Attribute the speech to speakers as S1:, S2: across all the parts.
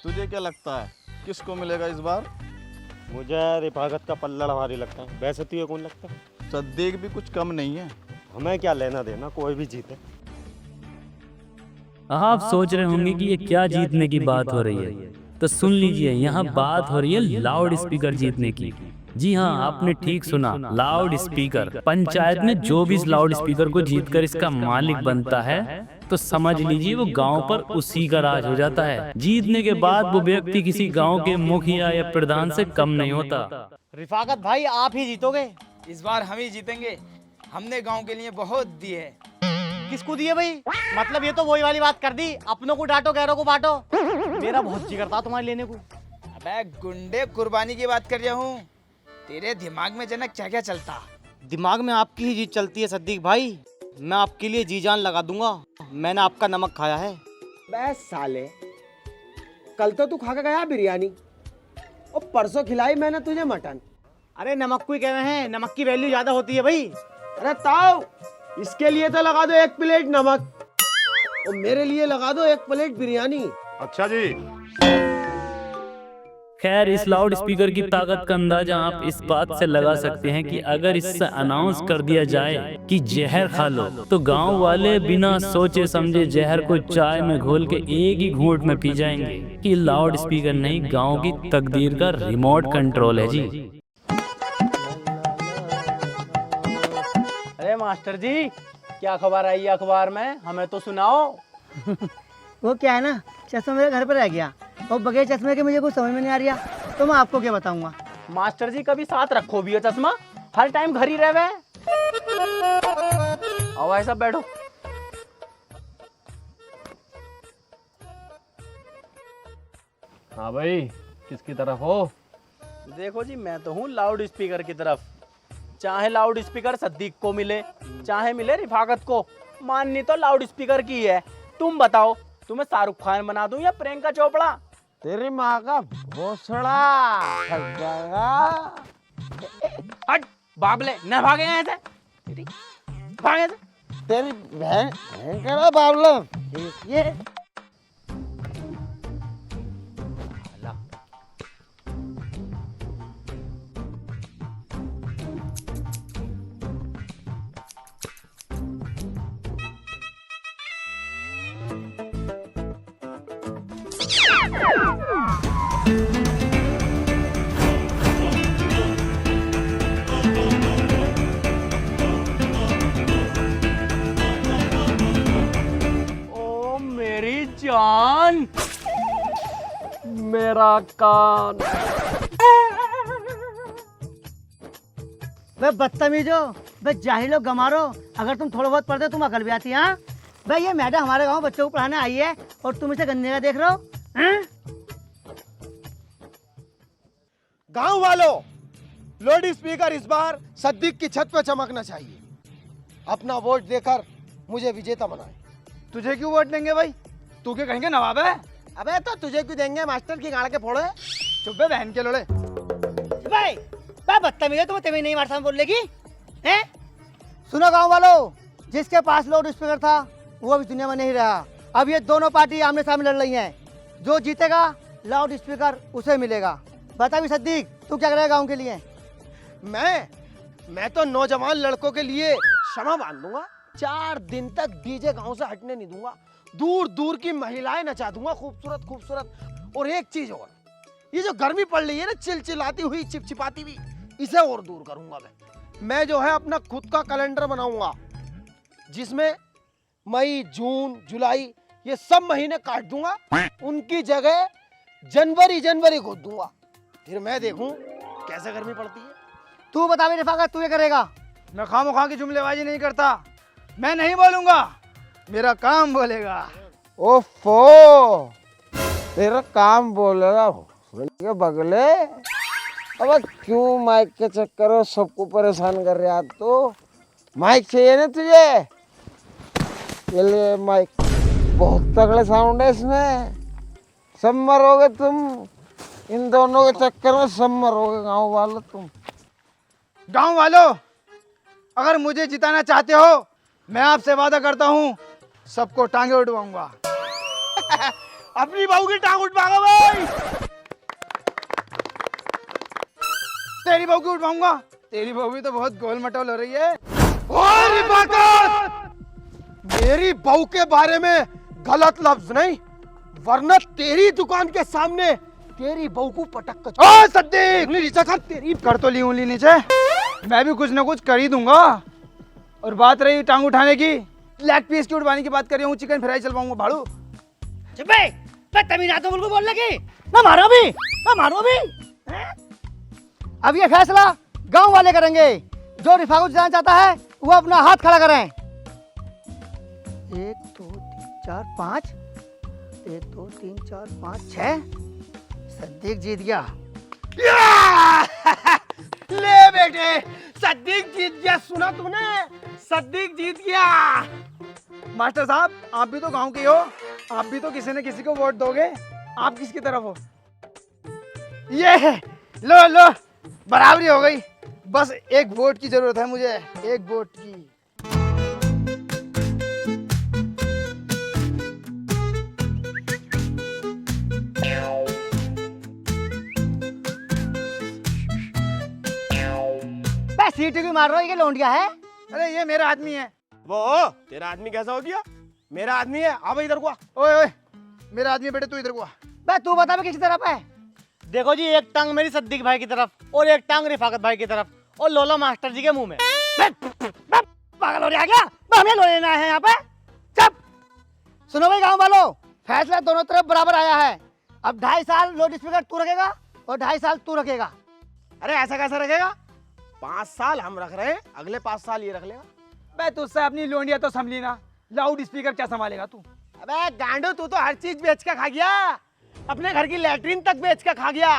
S1: तुझे क्या लगता है किसको मिलेगा इस बार?
S2: मुझे रिफाकत का पल्ला भारी लगता है। वैसे तुझे कौन लगता है?
S1: सद्दीक भी कुछ कम नहीं है।
S2: हमें क्या लेना देना, कोई भी जीते।
S3: आप सोच रहे होंगे कि ये क्या जीतने की बात हो रही है, तो सुन लीजिए, यहाँ बात हो रही है लाउड स्पीकर जीतने की। जी हाँ, आपने ठीक सुना, लाउड स्पीकर। पंचायत में जो भी इस लाउड स्पीकर को जीतकर इसका मालिक बनता है तो समझ लीजिए वो गांव पर उसी का राज हो जाता है। जीतने के बाद वो व्यक्ति किसी गांव के मुखिया या प्रधान से कम नहीं होता।
S4: रिफाकत भाई आप ही जीतोगे।
S5: इस बार हम ही जीतेंगे। हमने गांव के लिए बहुत दिए।
S4: किसको दिए भाई? मतलब ये तो वही वाली बात कर दी, अपनों को डांटो गैरों को बांटो। मेरा बहुत जी करता तुम्हारे लेने को।
S5: अबे गुंडे, कुर्बानी की बात कर रहा हूँ। तेरे दिमाग में जनक क्या क्या चलता?
S4: दिमाग में आपकी ही जीत चलती है सद्दीक भाई। मैं आपके लिए जी जान लगा दूंगा। मैंने आपका नमक खाया है।
S6: बे साले, कल तो तू खा के गया बिरयानी और परसों खिलाई मैंने तुझे मटन।
S4: अरे नमक को ही कह रहे हैं, नमक की वैल्यू ज्यादा होती है भाई।
S6: अरे ताऊ, इसके लिए तो लगा दो 1 प्लेट नमक और मेरे लिए लगा दो 1 प्लेट बिरयानी।
S2: अच्छा जी।
S3: खैर, इस लाउड स्पीकर की ताकत का अंदाजा आप इस बात से लगा सकते हैं कि अगर इससे अनाउंस कर दिया जाए कि जहर खा लो, तो गांव वाले बिना सोचे समझे जहर को चाय में घोल के एक ही घूंट में पी जाएंगे। कि लाउड स्पीकर नहीं, गांव की तकदीर का रिमोट कंट्रोल है जी।
S4: अरे मास्टर जी, क्या खबर आई है अखबार में, हमें तो सुनाओ।
S7: वो क्या है ना, चश्मा मेरे घर पर रह गया और बगैर चश्मे के मुझे कुछ समझ में नहीं आ रहा, तो मैं आपको क्या बताऊंगा।
S4: मास्टर जी कभी साथ रखो भी हो चश्मा, हर टाइम घर ही रहे। आओ भाई सब बैठो।
S8: हाँ भाई, किसकी तरफ हो?
S4: देखो जी, मैं तो हूँ लाउड स्पीकर की तरफ। चाहे लाउड स्पीकर सद्दीक को मिले, चाहे मिले रिफाकत को, माननी तो लाउड स्पीकर की है। तुम बताओ, तुम्हें शाहरुख खान बना दूं या प्रियंका चोपड़ा?
S6: तेरी माँ का भोसड़ा फंस जाएगा।
S4: हट बाबले, न भागे यहाँ से। तेरी भागे से।
S6: तेरी बहन का बाबला ये
S4: ओ मेरी जान,
S8: मेरा कान।
S7: वे बदतमीजो, वे जाहिलो गमारो, अगर तुम थोड़ा बहुत पढ़ते तुम अकल भी आती है। हाँ भाई, ये मैडम हमारे गांव बच्चों को पढ़ाने आई है और तुम इसे गंदे का देख रहे हो। हाँ?
S6: गांव वालों, लाउड स्पीकर इस बार सद्दीक की छत पे चमकना चाहिए। अपना वोट देकर मुझे विजेता बनाए।
S5: तुझे क्यों वोट देंगे भाई? तू क्या कहेंगे नवाब है?
S6: अबे तो तुझे क्यों देंगे, मास्टर की गाड़ के फोड़े।
S5: चुप बे बहन के लोड़े।
S7: भाई बदतमीज, तुम्हें तभी नहीं मारता बोलेगी हैं? सुनो गांव वालों, जिसके पास लाउड स्पीकर था वो अभी दुनिया में नहीं रहा। अब ये दोनों पार्टी आमने सामने लड़ रही हैं। जो जीतेगा लाउड स्पीकर उसे मिलेगा। बता भी सद्दीक, तू क्या करेगा गांव के लिए?
S6: मैं तो नौजवान लड़कों के लिए क्षमा बांध दूंगा। 4 दिन तक डीजे गांव से हटने नहीं दूंगा। दूर दूर की महिलाएं नचा दूंगा, खूबसूरत खूबसूरत। और एक चीज और, ये जो गर्मी पड़ रही है ना, चिलचिलाती हुई, चिपचिपाती हुई, इसे और दूर करूंगा। मैं जो है अपना खुद का कैलेंडर बनाऊंगा, जिसमें मई, जून, जुलाई ये सब महीने काट दूंगा। उनकी जगह जनवरी खोद दूंगा। फिर मैं देखूं कैसे गर्मी पड़ती है।
S7: तू बता भी रिफाकत, तू क्या करेगा?
S5: मैं खामोखा की जुमलेबाजी नहीं करता। मैं नहीं बोलूंगा, मेरा काम बोलेगा।
S6: ओफो, तेरा काम बोलेगा के बगले। अब क्यों माइक के चक्कर में सबको परेशान कर रहा? तो माइक चाहिए ना तुझे? ये ले माइक, बहुत तगड़े साउंड है इसमें। सब मरोगे तुम, इन दोनों के चक्कर में सब मरोगे गाँव वालों तुम।
S5: गांव वालों, अगर मुझे जिताना चाहते हो, मैं आपसे वादा करता हूं सबको टांगे उड़वाऊंगा।
S6: अपनी बहू की टांग उठ भागा भाई।
S5: तेरी बहू की उठवाऊंगा। तेरी बहू भी तो बहुत गोल मटोल हो रही है।
S6: और रिफाकत, मेरी बहू के बारे में गलत लफ्ज नहीं, वरना तेरी दुकान के सामने तेरी बहू को पटक कर।
S5: ओ सद्दीक, नीचे कर। तेरी कर तो ली उंगली नीचे। मैं भी कुछ ना कुछ कर ही दूंगा। और बात रही टांग उठाने की, लेग पीस की उठवाने की बात कर रही हूँ, चिकन फ्राई चलवाऊंगा भाड़ू।
S7: चुप है, मैं तमीज आता हूँ बोल लगी। ना मारो भी, ना मारो भी। अब ये फैसला गांव वाले करेंगे। जो रिफाकत जाना चाहता है वो अपना हाथ खड़ा करें। 1 2 3 4 5, 1 2 3 4 5 6। सद्दीक जीत गया।
S6: ले बेटे, सद्दीक जीत गया। सुना तूने, सद्दीक जीत गया।
S5: मास्टर साहब, आप भी तो गांव के हो, आप भी तो किसी न किसी को वोट दोगे। आप किसकी तरफ हो? ये लो लो, बराबरी हो गई। बस एक वोट की जरूरत है मुझे, एक वोट की।
S7: सीट क्यों मार रहा है? ये लौंडिया है।
S5: अरे ये मेरा आदमी है।
S6: वो तेरा आदमी कैसा हो गया? मेरा आदमी है। आ भाई इधर को आ।
S5: ओए ओए, मेरा आदमी बेटे, तू इधर को आ।
S7: बे तू बता मैं किसी तरफ है? देखो जी, एक टांग मेरी सद्दीक भाई की तरफ और एक टांग रिफाकत भाई की तरफ और लोला मास्टर जी के मुंह में। पागल हो रहा है क्या? हमें लो लेना है यहाँ पे। चुप। सुनो भाई गांव वालों, फैसला दोनों तरफ बराबर आया है। अब 2.5 साल लाउड स्पीकर तू रखेगा और 2.5 साल तू रखेगा।
S6: अरे ऐसा कैसा रखेगा? 5 साल हम रख रहे हैं, अगले 5 साल ये रख लेगा।
S5: बे तुझसे अपनी लोंडिया तो संभली ना, लाउड स्पीकर क्या संभालेगा तू?
S6: अबे गांडो, तू तो हर चीज बेच के खा गया। अपने घर की लैट्रिन तक बेच के खा गया।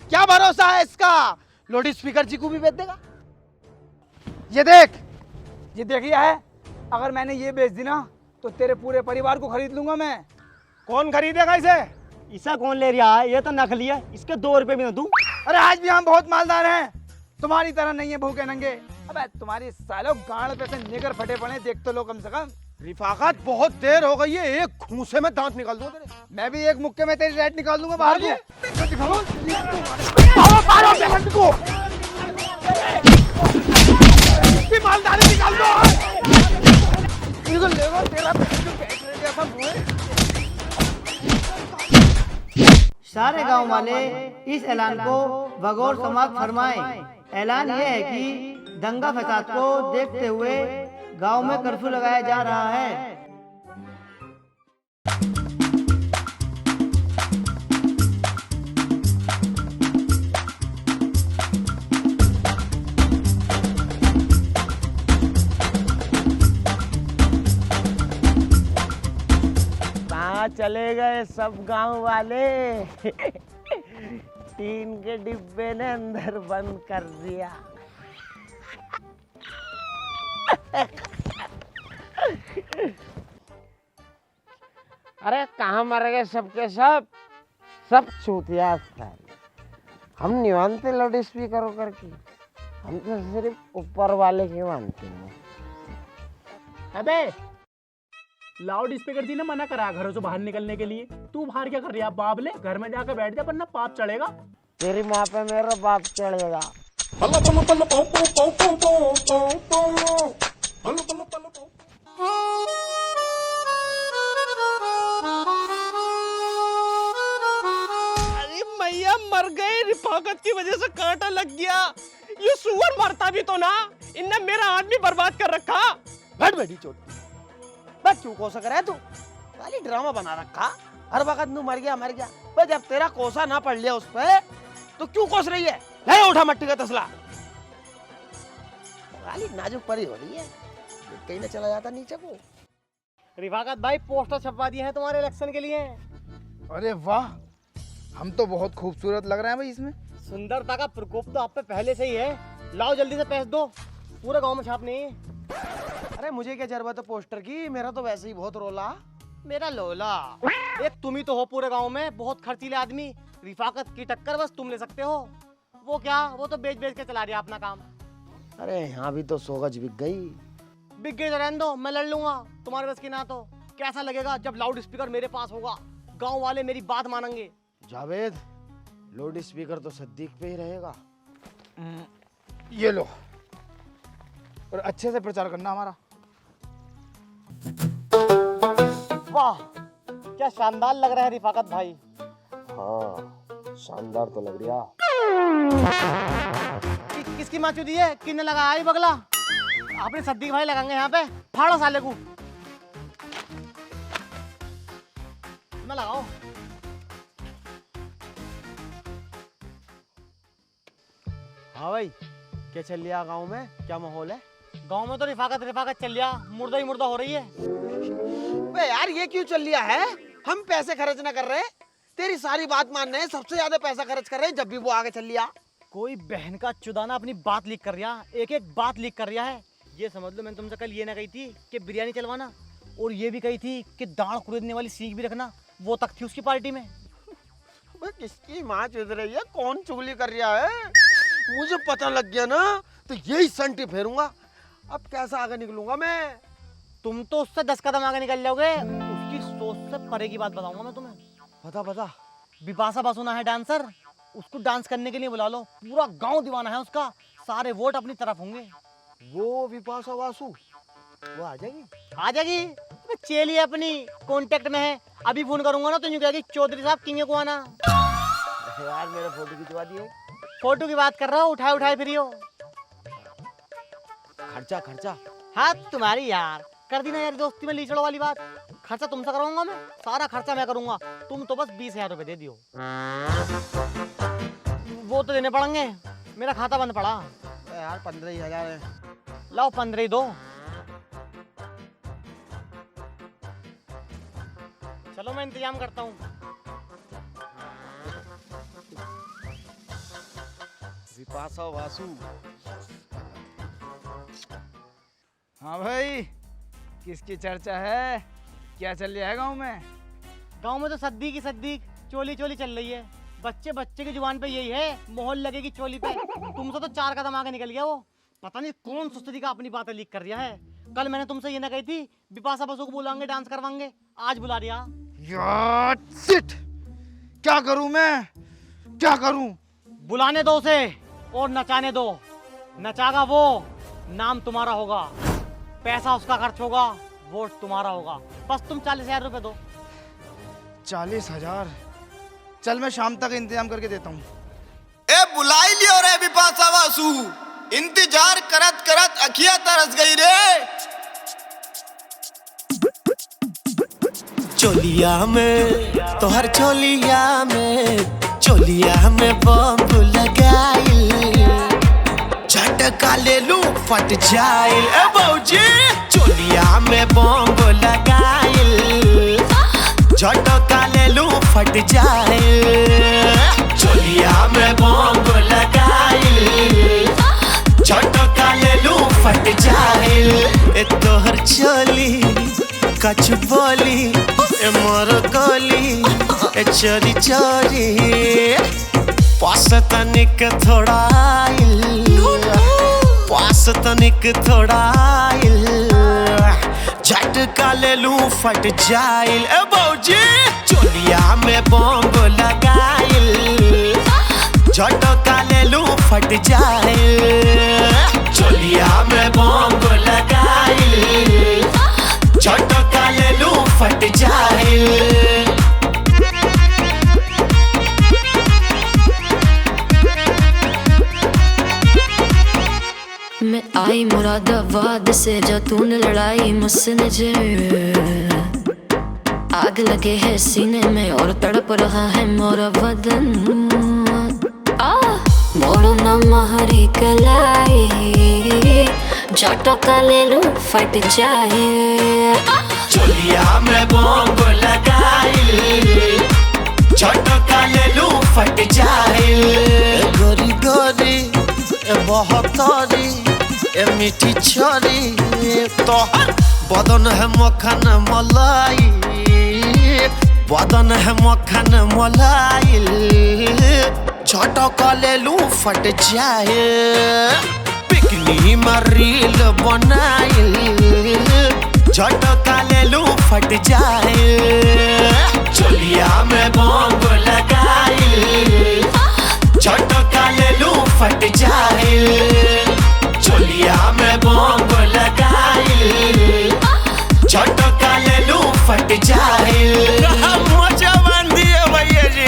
S6: क्या भरोसा है इसका? लाउड स्पीकर जी को भी बेच देगा।
S5: ये देख, ये देखिए है, अगर मैंने ये बेच दी ना तो तेरे पूरे परिवार को खरीद लूंगा मैं।
S6: कौन खरीदेगा इसे?
S7: इसे कौन ले रहा है? ये तो नकली है, इसके 2 रुपए भी ना दूं।
S5: अरे आज भी हम बहुत मालदार हैं, तुम्हारी तरह नहीं है भूखे नंगे। अबे तुम्हारी सालों गांड पे से निगर फटे पड़े, देख तो लो कम से कम।
S6: रिफाकत, बहुत देर हो गई है, एक घूंसे में दांत निकाल दो तेरे।
S5: मैं भी एक मुक्के में तेरी रेट निकाल दूंगा बाहर को।
S6: मालदारी निकाल दो।
S7: सारे गांव वाले इस ऐलान को बगौर समाप्त फरमाएं। ऐलान ये है कि दंगा फसाद को देखते हुए गांव में कर्फ्यू लगाया जा रहा है।
S6: कहाँ चले गए सब गांव वाले? टीन के डिब्बे ने अंदर बंद कर दिया। अरे कहाँ मर गए सबके सब? सब चूतिया साले। हम नहीं मानते लाउड स्पीकर करके, हम तो सिर्फ ऊपर वाले के मानते हैं।
S4: अबे लाउड स्पीकर जी ने मना करा घरों से बाहर निकलने के लिए। तू बाहर क्या कर रही है बाबले? घर में जाकर बैठ जा वरना पाप चढ़ेगा।
S6: तेरी माँ पे मेरा बाप चढ़ेगा।
S2: अरे मैया मर गए, रिफाकत की वजह से कांटा लग गया। ये सुअर मरता भी तो ना, इनने मेरा आदमी बर्बाद कर रखा।
S6: बैठ बेटी चोट। बस क्यों कोसा कर रहा है तू? खाली ड्रामा बना रखा। हर वक्त तू मर गया मर गया। बस जब तेरा कोसा ना पड़ लिया उस पे तो क्यों कोस रही है? ले उठा मट्टी का तसला। खाली नाजुक परी हो रही है, कहीं ना चला जाता नीचे को।
S7: रिफाकत भाई पोस्टर छपवा दिए हैं तुम्हारे इलेक्शन के लिए।
S5: अरे वाह, हम तो बहुत खूबसूरत लग रहे हैं भाई इसमें।
S7: सुंदरता का प्रकोप तो आप पे पहले से ही है। लाओ जल्दी से पैसे दो, पूरे गांव में छापने है।
S6: अरे मुझे क्या जरूरत है पोस्टर की? मेरा तो वैसे ही बहुत रोला।
S7: मेरा लोला, एक तुम ही तो हो पूरे गांव में, बहुत खर्चीले आदमी। रिफाकत की टक्कर बस तुम ले सकते हो। वो क्या, वो तो बेच बेच के चला रहा अपना काम।
S6: अरे यहाँ भी तो 100 गज बिक गई।
S7: बिक गई तो रहने दो, मैं लड़ लूंगा। तुम्हारे बस की ना तो कैसा लगेगा जब लाउड स्पीकर मेरे पास होगा? गांव वाले मेरी बात मानेंगे।
S6: जावेद, लाउड स्पीकर तो सिद्दीक पे ही रहेगा।
S5: ये लो, और अच्छे से प्रचार करना हमारा।
S7: वाह, क्या शानदार लग रहा है रिफाकत भाई।
S6: हाँ, शानदार तो लग रहा।
S7: किसकी माचूदी है? किसने लगाया ये बगला? आपने सद्दीक भाई लगाएंगे यहाँ पे। फाड़ो साले को। मैं लगाओ।
S6: हाँ भाई, क्या चल रहा गाँव में? क्या माहौल है?
S7: गांव में तो रिफाकत चल रहा, मुर्दा ही मुर्दा हो रही है।
S6: बे यार, ये क्यों चल रहा है? हम पैसे खर्च ना कर रहे, तेरी सारी बात मान रहे हैं, सबसे ज्यादा पैसा खर्च कर रहे हैं, जब भी वो आगे चल रहा।
S7: कोई बहन का चुदाना अपनी बात लीक कर रहा, एक एक बात लीक कर रहा है। ये समझ लो, मैंने तुमसे कल ये ना कही थी कि बिरयानी चलवाना, और ये भी कही थी कि दाढ़ कुरेदने वाली सीख भी रखना, वो तक थी उसकी पार्टी में।
S6: बे किसकी माँ चुद रही है? कौन चुगली कर रहा है? मुझे पता लग गया ना, तो यही संटी फेरूंगा। अब कैसा आगे निकलूंगा मैं?
S7: तुम तो उससे 10 कदम आगे निकल जाओगे। उसकी सोच से परे की बात बताऊंगा मैं तुम्हें।
S6: बता।
S7: बिपाशा बासुना है डांसर, उसको डांस करने के लिए बुला लो। पूरा गांव दीवाना है उसका, सारे वोट अपनी तरफ होंगे।
S6: वो विपाशा वासु, वो आ जाएगी?
S7: आ जाएगी। तो चेली अपनी कांटेक्ट में है, अभी फोन करूंगा ना तो यूं कहेगी चौधरी साहब किंग को आना।
S6: यार मेरा फोटो खिंचवा दिए।
S7: फोटो की बात कर रहा हूँ, उठाए फिर हो।
S6: खर्चा
S7: हाँ तुम्हारी यार, कर दी ना यार दोस्ती में लीचड़ों वाली बात। खर्चा तुमसे करवाऊंगा मैं, सारा खर्चा मैं करूंगा, तुम तो बस 20,000 रुपए दे दियो। वो तो देने पड़ेंगे, मेरा खाता बंद पड़ा।
S6: यार 15,000 है।
S7: लाओ 15 ही दो। चलो मैं इंतजाम करता हूँ।
S6: विपाशा वासु।
S5: हाँ भाई, किसकी चर्चा है? क्या चल रहा है गांव में?
S7: गांव में तो सद्दीक ही सद्दीक, चोली चल रही है। बच्चे की जुबान पे यही है, मोहर लगेगी चोली पे। तुमसे तो 4 कदम आगे निकल गया वो। पता नहीं कौन सुस्ती का अपनी बातें लीक कर रहा है। कल मैंने तुमसे ये ना कही थी बिपाशा बसु को बुलाएंगे, डांस करवाएंगे, आज बुला दिया।
S5: यार शिट, क्या करूं मैं? क्या करूं?
S7: बुलाने दो उसे और नचाने दो। नचागा वो, नाम तुम्हारा होगा, पैसा उसका खर्च होगा, वोट तुम्हारा होगा। बस तुम 40,000 रुपए दो।
S5: 40,000? चल मैं शाम तक इंतजाम करके देता हूँ।
S9: ए बुलाई लियो रे बिपाशा वासु, इंतजार करत करत अखिया तरस गई रे।
S10: चोलिया में तोहर चोलिया में बम लगाइल, झटका ले लू फट जाइल। ए बौजी, चोलिया में बम लगाइल, झटका ले लू फट जाइल। चोलिया में बम लगाइल, झटका ले लू फट जाइल। ए तोहर चोली कछ बोली, ए मोर गोली, ए चोरी पास तनिक थोड़ा आइल, झटका ले लू फट जाइल। ए बौजी, चोलिया में बम लगाइल, झटका ले लू फट जाइल। चोलिया में बम लगाइल, झटका ले लू फट जाइल।
S11: मैं आई मुरादाबाद से, जो तूने लड़ाई मुझसे नजर, आग लगे है सीने में और तड़प रहा है मोरा बदन। मोड़ो न महरी कलाई, झटका ले लूं फट जाए।
S10: चोलिया में बम लगाइल, झटका ले लूं फट जाइल। गोरी गोरी बहतरी, ए मीठी छोरी, तोहर बदन है मक्खन मलाई, बदन है मक्खन मलाई, झटका ले लूं फट जाए। पिकनी में रील बनाइल, झटका ले लूं फट जाए। चोलिया में बॉम्ब लगाइल झटका ले लू फट जाइल चोलिया में बॉम्ब लगाइल झटका ले लू फट जाइल मजा बन दिए भैया जी।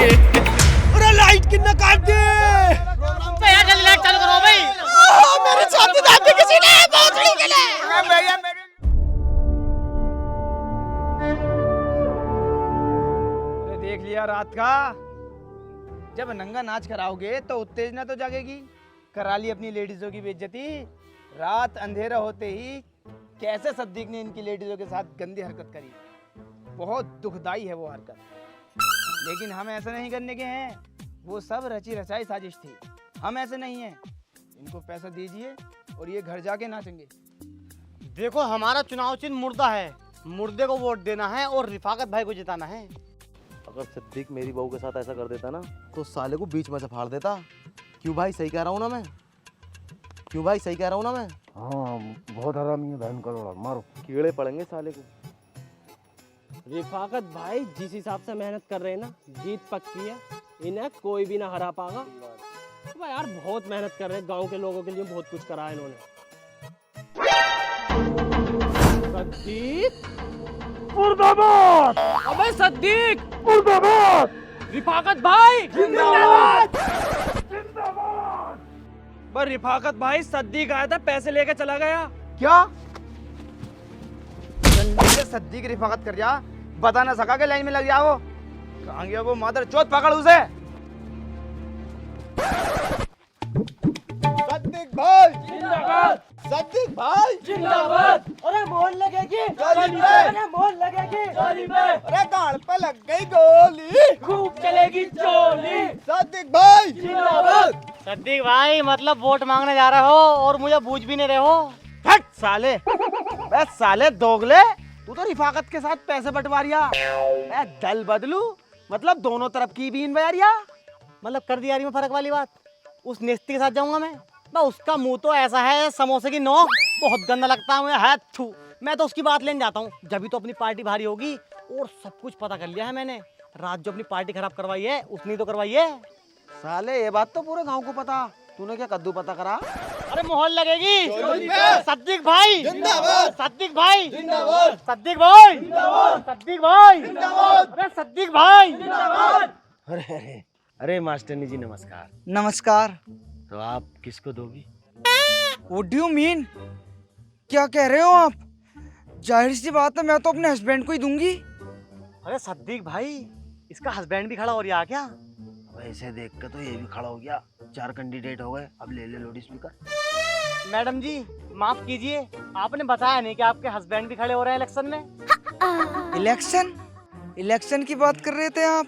S2: अरे लाइट कितना काट दे
S7: यार जल्दी लाइट चालू करो भाई।
S2: मेरे साथ दादी किसी ने भोसड़ी के लिए
S5: देख लिया रात का, जब नंगा नाच कराओगे तो उत्तेजना तो जागेगी। करा ली अपनी लेडीजों की बेइज्जती। रात अंधेरा होते ही कैसे सद्दीक ने इनकी लेडीजों के साथ गंदी हरकत करी, बहुत दुखदाई है वो हरकत। लेकिन हम ऐसा नहीं करने के हैं, वो सब रची रचाई साजिश थी। हम ऐसे नहीं हैं। इनको पैसा दीजिए और ये घर जाके नाचेंगे।
S7: देखो हमारा चुनाव चिन्ह मुर्दा है, मुर्दे को वोट देना है और रिफाकत भाई को जिताना है।
S6: अगर सिद्दीक मेरी बहू के साथ ऐसा कर देता ना तो साले को बीच में से फाड़ देता। क्यों भाई, सही कह रहा हूँ ना मैं? क्यों भाई, सही कह रहा हूँ ना मैं?
S8: हाँ बहुत हरामी है बहन करोड़ा, मारो।
S6: कीड़े पड़ेंगे साले को।
S2: रिफाकत भाई जिस हिसाब से मेहनत कर रहे हैं ना, जीत पक्की है। इन्हें कोई भी ना हरा पागा। भाई यार बहुत मेहनत कर रहे हैं, गांव के लोगों के लिए बहुत कुछ करा है इन्होंने। सद्दीक मुर्दाबाद। अबे सद्दीक मुर्दाबाद। रिफाकत भाई जिंदाबाद जिंदाबाद। पर रिफाकत भाई सद्दीक आया था, पैसे लेके चला गया।
S5: क्या सद्दीक रिफाकत कर जा, बता ना सका के लाइन में लग जाओ। कहाँ गया वो मादर चौथ, पकड़ उसे। सद्दीक भाई जिंदाबाद, सद्दीक भाई जिंदाबाद।
S7: अरे मोहन लगेगी,
S5: अरे
S7: मोहन लगेगी,
S5: अरे गाल पे लग गई गोली,
S7: खूब चलेगी चोली।
S5: सद्दीक भाई जिंदाबाद।
S7: सद्दीक भाई मतलब वोट मांगने जा रहे हो और मुझे बूझ भी नहीं रहे हो।
S5: हट साले, बस साले दोगले, तू तो रिफाकत के साथ पैसे बंटवारिया। मैं दल बदलू मतलब दोनों तरफ की बीन बयारिया।
S7: मतलब कर दिया में फर्क वाली बात। उस नेस्ती के साथ जाऊंगा मैं उसका मुंह तो ऐसा है समोसे की नोक, बहुत गंदा लगता है मुझे। है थू, मैं तो उसकी बात लेने जाता हूँ। जब तो अपनी पार्टी भारी होगी। और सब कुछ पता कर लिया है मैंने। रात जो अपनी पार्टी खराब करवाई है उसने तो करवाई है।
S6: साले ये बात तो पूरे गांव को पता, तूने क्या कद्दू पता करा?
S7: अरे मोहन लगेगी। सद्दीक भाई जिंदाबाद, सद्दीक भाई जिंदाबाद, सद्दीक भाई जिंदाबाद, सद्दीक भाई जिंदाबाद, अरे सद्दीक भाई जिंदाबाद।
S6: अरे अरे मास्टरनी जी नमस्कार।
S5: नमस्कार।
S6: तो आप किसको दोगी?
S5: What do you mean? क्या कह रहे हो आप? जाहिर सी बात है मैं तो अपने हस्बैंड को ही दूंगी।
S7: अरे सद्दीक भाई इसका हस्बैंड भी खड़ा हो रहा क्या?
S6: वैसे देख के तो ये भी खड़ा हो गया। 4 कैंडिडेट हो गए, अब ले ले लाउड स्पीकर।
S7: मैडम जी माफ कीजिए, आपने बताया नहीं कि आपके हस्बैंड भी खड़े हो रहे हैं इलेक्शन में।
S5: इलेक्शन की बात कर रहे थे आप?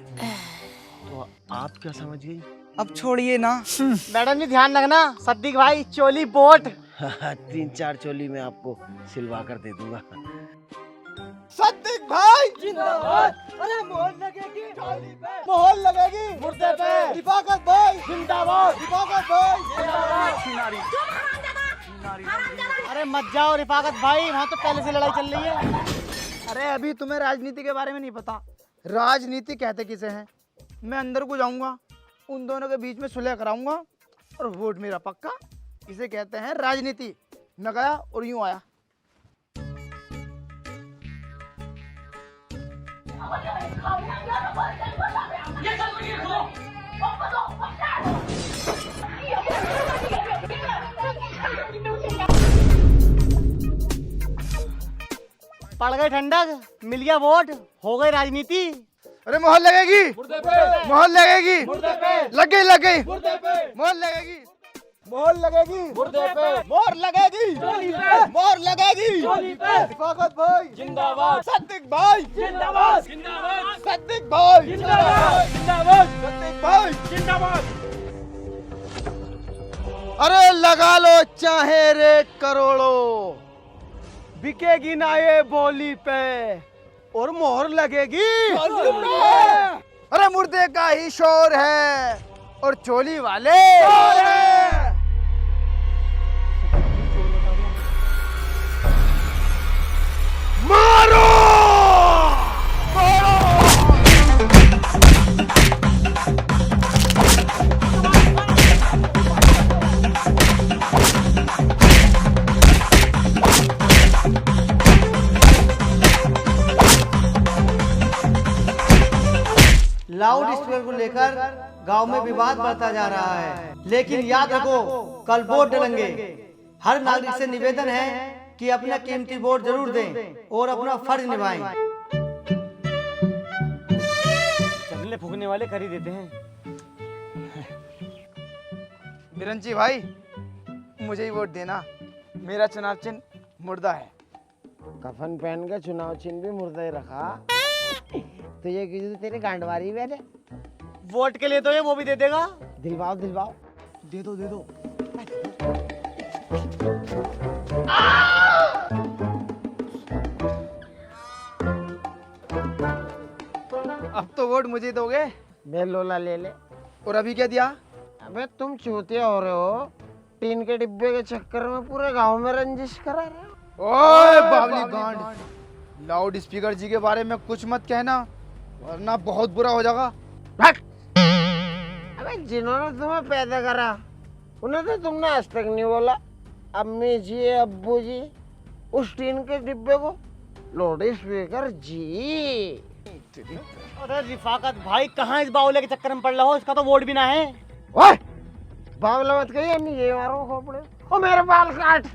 S6: तो आप क्या समझ गई?
S5: अब छोड़िए ना।
S7: मैडम जी ध्यान रखना, सद्दीक भाई चोली बोट।
S6: 3-4 चोली में आपको सिलवा कर दे दूंगा।
S5: सद्दीक भाई
S7: जिंदाबाद। अरे मोहन लगेगी,
S5: मोहन लगेगी
S7: मुर्दे पे।
S5: रिफाकत भाई
S7: जिंदाबाद,
S5: रिफाकत भाई
S7: अरे मत जाओ रिफाकत भाई, वहाँ तो पहले से लड़ाई चल रही है।
S5: अरे अभी तुम्हें राजनीति के बारे में नहीं पता। राजनीति कहते किसे हैं? मैं अंदर को जाऊंगा, उन दोनों के बीच में सुलह कराऊंगा और वोट मेरा पक्का। इसे कहते हैं राजनीति। न गया और यूं आया।
S7: पड़ गई ठंडक, मिल गया वोट, हो गई राजनीति।
S5: अरे मोहर लगेगी, मोहर लगेगी, लग गई लग गई, मोहर लगेगी, मोहर लगेगी, मोहर लगेगी, मोहर लगेगी। रिफाकत भाई जिंदाबाद, सद्दीक भाई जिंदाबाद, सद्दीक भाई जिंदाबाद, सद्दीक भाई जिंदाबाद।
S6: अरे लगा लो चाहे रेट करोड़ों, बिकेगी ना ये बोली पे और मोहर लगेगी।
S5: अरे मुर्दे का ही शोर है और चोली वाले
S6: मारो, मारो।
S7: स्पीकर को लेकर गांव में विवाद बढ़ता जा रहा है, लेकिन याद रखो कल वोट डलेंगे। हर नागरिक से निवेदन है कि अपना कीमती वोट जरूर दें और अपना फर्ज निभाएं।
S2: चगले फूकने वाले कर ही देते हैं।
S5: बिरंची भाई, मुझे ही वोट देना। मेरा चुनाव चिन्ह मुर्दा है।
S6: कफन पहन के चुनाव चिन्ह भी मुर्दा ही रखा। तुझे किसी तेरी गांडवारी भी है।
S2: वोट के लिए तो ये वो भी दे देगा।
S6: दिलवाओ दिलवाओ।
S7: दे दो दे दो।
S5: अब तो वोट मुझे दोगे?
S6: बे लोला ले ले।
S5: और अभी क्या दिया?
S6: अबे तुम चूतिया हो रहे हो। टीन के डिब्बे के चक्कर में पूरे गांव में रंजिश करा रहे हो।
S5: ओए बावली गांड, लाउड स्पीकर जी के बारे में कुछ मत कहना वरना बहुत बुरा हो जाएगा।
S6: अबे जिन्होंने तुम्हें पैदा करा उन्हें तो तुमने आज तक नहीं बोला अम्मी जी अब्बू जी। उस टीन के डिब्बे को लाउड स्पीकर जी।
S2: अरे रिफाकत भाई, कहाँ इस बावले के चक्कर में पड़ रहा हो? इसका तो वोट भी ना है।
S6: ओए बावला मत कहिए, अम्मी ये मारो खोपड़े। ओ मेरे बाल काट।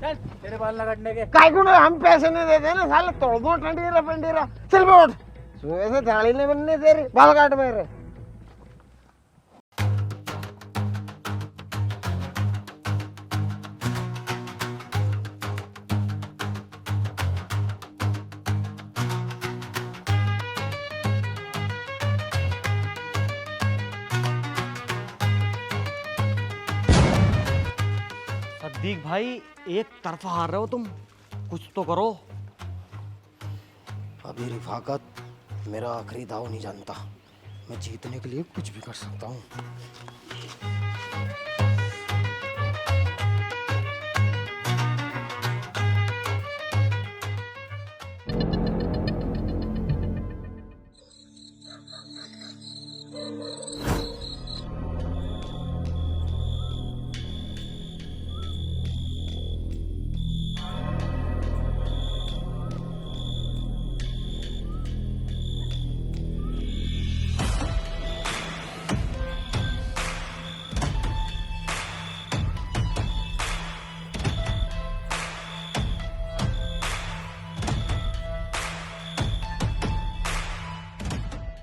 S2: चल तेरे बाल ना काटने के।
S6: काय को हम पैसे नहीं देते ना साले, तोड़ दो टंडीरा पंडीरा। चल बोट सुबह से थाली नहीं बनने दे रही, बाल काट मेरे।
S2: सद्दीक भाई, एक तरफा हार रहे हो तुम, कुछ तो करो।
S6: अभी रिफाकत मेरा आखिरी दाव नहीं जानता। मैं जीतने के लिए कुछ भी कर सकता हूँ।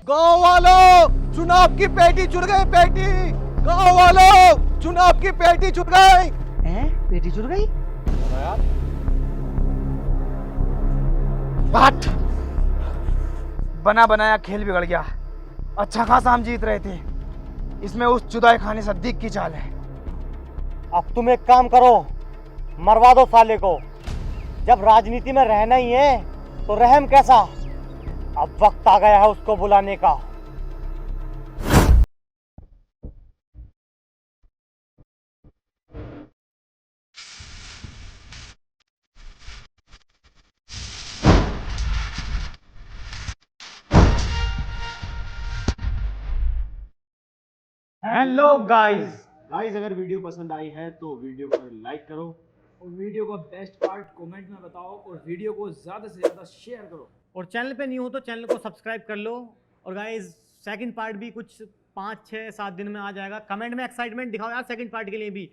S5: गांव वालों, चुनाव की पेटी चुन गई पेटी। गांव वालों, चुनाव की पेटी चुन गई।
S7: पेटी चुन गई?
S5: बात बना बनाया खेल बिगड़ गया। अच्छा खासा हम जीत रहे थे, इसमें उस जुदाई खाने सद्दीक की चाल है।
S2: अब तुम एक काम करो, मरवा दो साले को। जब राजनीति में रहना ही है तो रहम कैसा। अब वक्त आ गया है उसको बुलाने का। हेलो गाइस, अगर वीडियो पसंद आई है तो वीडियो को लाइक करो और वीडियो का बेस्ट पार्ट कमेंट में बताओ और वीडियो को ज़्यादा से ज़्यादा शेयर करो। और चैनल पे नहीं हो तो चैनल को सब्सक्राइब कर लो। और गाइस, सेकंड पार्ट भी कुछ 5, 6, 7 दिन में आ जाएगा। कमेंट में एक्साइटमेंट दिखाओ यार सेकंड पार्ट के लिए भी।